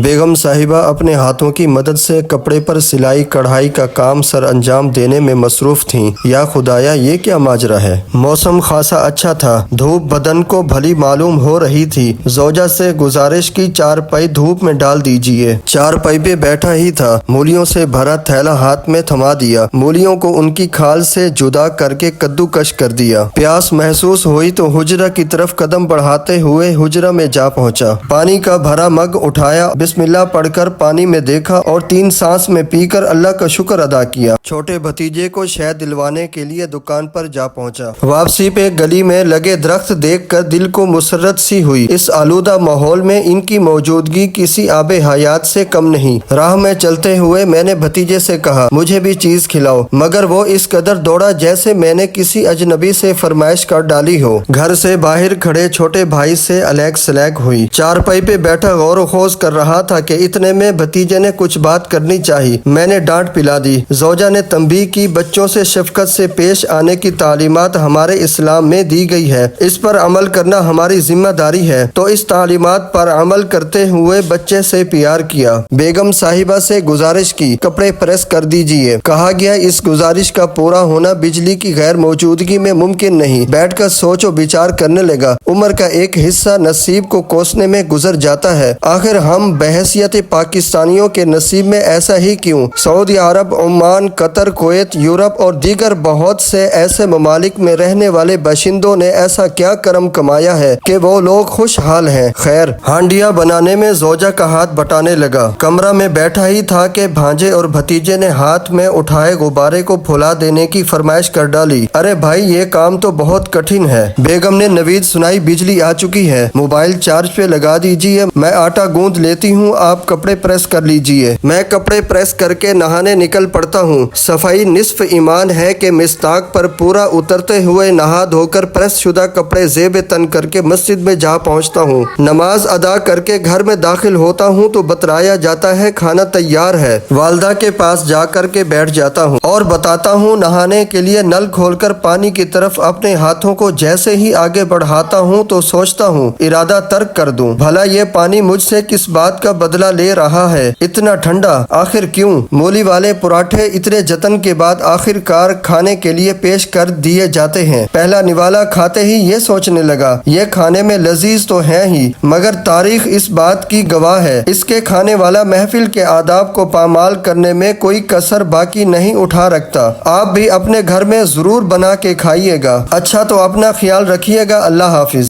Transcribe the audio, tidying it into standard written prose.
بیگم صاحبہ اپنے ہاتھوں کی مدد سے کپڑے پر سلائی کڑھائی کا کام سر انجام دینے میں مصروف تھیں۔ یا خدایا، یہ کیا ماجرا ہے؟ موسم خاصا اچھا تھا، دھوپ بدن کو بھلی معلوم ہو رہی تھی۔ زوجہ سے گزارش کی چارپائی دھوپ میں ڈال دیجیے۔ چارپائی پہ بیٹھا ہی تھا، مولیوں سے بھرا تھیلا ہاتھ میں تھما دیا، مولیوں کو ان کی کھال سے جدا کر کے کدو کش کر دیا۔ پیاس محسوس ہوئی تو حجرہ کی طرف قدم بڑھاتے ہوئے حجرہ میں جا پہنچا، پانی کا بھرا مگ اٹھایا، بسم اللہ پڑھ کر پانی میں دیکھا اور 3 سانس میں پی کر اللہ کا شکر ادا کیا۔ چھوٹے بھتیجے کو شے دلوانے کے لیے دکان پر جا پہنچا۔ واپسی پہ گلی میں لگے درخت دیکھ کر دل کو مسرت سی ہوئی۔ اس آلودہ ماحول میں ان کی موجودگی کسی آب حیات سے کم نہیں۔ راہ میں چلتے ہوئے میں نے بھتیجے سے کہا، مجھے بھی چیز کھلاؤ، مگر وہ اس قدر دوڑا جیسے میں نے کسی اجنبی سے فرمائش کر ڈالی ہو۔ گھر سے باہر کھڑے چھوٹے بھائی سے الیک سلیک ہوئی۔ چارپائی پہ بیٹھا غور و خوض کر رہا تھا کہ اتنے میں بھتیجے نے کچھ بات کرنی چاہی۔ میں نے ڈانٹ پلا دی۔ زوجہ نے تنبیہ کی، بچوں سے شفقت سے پیش آنے کی تعلیمات ہمارے اسلام میں دی گئی ہے، اس پر عمل کرنا ہماری ذمہ داری ہے، تو اس تعلیمات پر عمل کرتے ہوئے بچے سے پیار کیا۔ بیگم صاحبہ سے گزارش کی، کپڑے پریس کر دیجیے۔ کہا گیا اس گزارش کا پورا ہونا بجلی کی غیر موجودگی میں ممکن نہیں۔ بیٹھ کر سوچ و بچار کرنے لگا۔ عمر کا ایک حصہ نصیب کو کوسنے میں گزر جاتا ہے، آخر ہم بحیثیت پاکستانیوں کے نصیب میں ایسا ہی کیوں؟ سعودی عرب، عمان، قطر، کویت، یورپ اور دیگر بہت سے ایسے ممالک میں رہنے والے باشندوں نے ایسا کیا کرم کمایا ہے کہ وہ لوگ خوشحال ہیں۔ خیر، ہانڈیاں بنانے میں زوجہ کا ہاتھ بٹانے لگا۔ کمرہ میں بیٹھا ہی تھا کہ بھانجے اور بھتیجے نے ہاتھ میں اٹھائے غبارے کو پھلا دینے کی فرمائش کر ڈالی۔ ارے بھائی، یہ کام تو بہت کٹھن ہے۔ بیگم نے نوید سنائی، بجلی آ چکی ہے، موبائل چارج پہ لگا دیجیے، میں آٹا گوندھ لیتی ہوں، آپ کپڑے پریس کر لیجیے۔ میں کپڑے پریس کر کے نہانے نکل پڑتا ہوں۔ صفائی نصف ایمان ہے کہ مصداق پر پورا اترتے ہوئے نہا دھو کر پریس شدہ کپڑے زیب تن کر کے مسجد میں جا پہنچتا ہوں۔ نماز ادا کر کے گھر میں داخل ہوتا ہوں تو بتلایا جاتا ہے کھانا تیار ہے۔ والدہ کے پاس جا کر کے بیٹھ جاتا ہوں اور بتاتا ہوں نہانے کے لیے نل کھول کر پانی کی طرف اپنے ہاتھوں کو جیسے ہی آگے بڑھاتا ہوں تو سوچتا ہوں ارادہ ترک کر دوں، بھلا یہ پانی مجھ سے کس بات کا بدلہ لے رہا ہے؟ اتنا ٹھنڈا آخر کیوں؟ مولی والے پراٹھے اتنے جتن کے بعد آخر کار کھانے کے لیے پیش کر دیے جاتے ہیں۔ پہلا نوالا کھاتے ہی یہ سوچنے لگا، یہ کھانے میں لذیذ تو ہیں ہی، مگر تاریخ اس بات کی گواہ ہے، اس کے کھانے والا محفل کے آداب کو پامال کرنے میں کوئی کسر باقی نہیں اٹھا رکھتا۔ آپ بھی اپنے گھر میں ضرور بنا کے کھائیے گا۔ اچھا تو اپنا خیال رکھیے گا، اللہ حافظ۔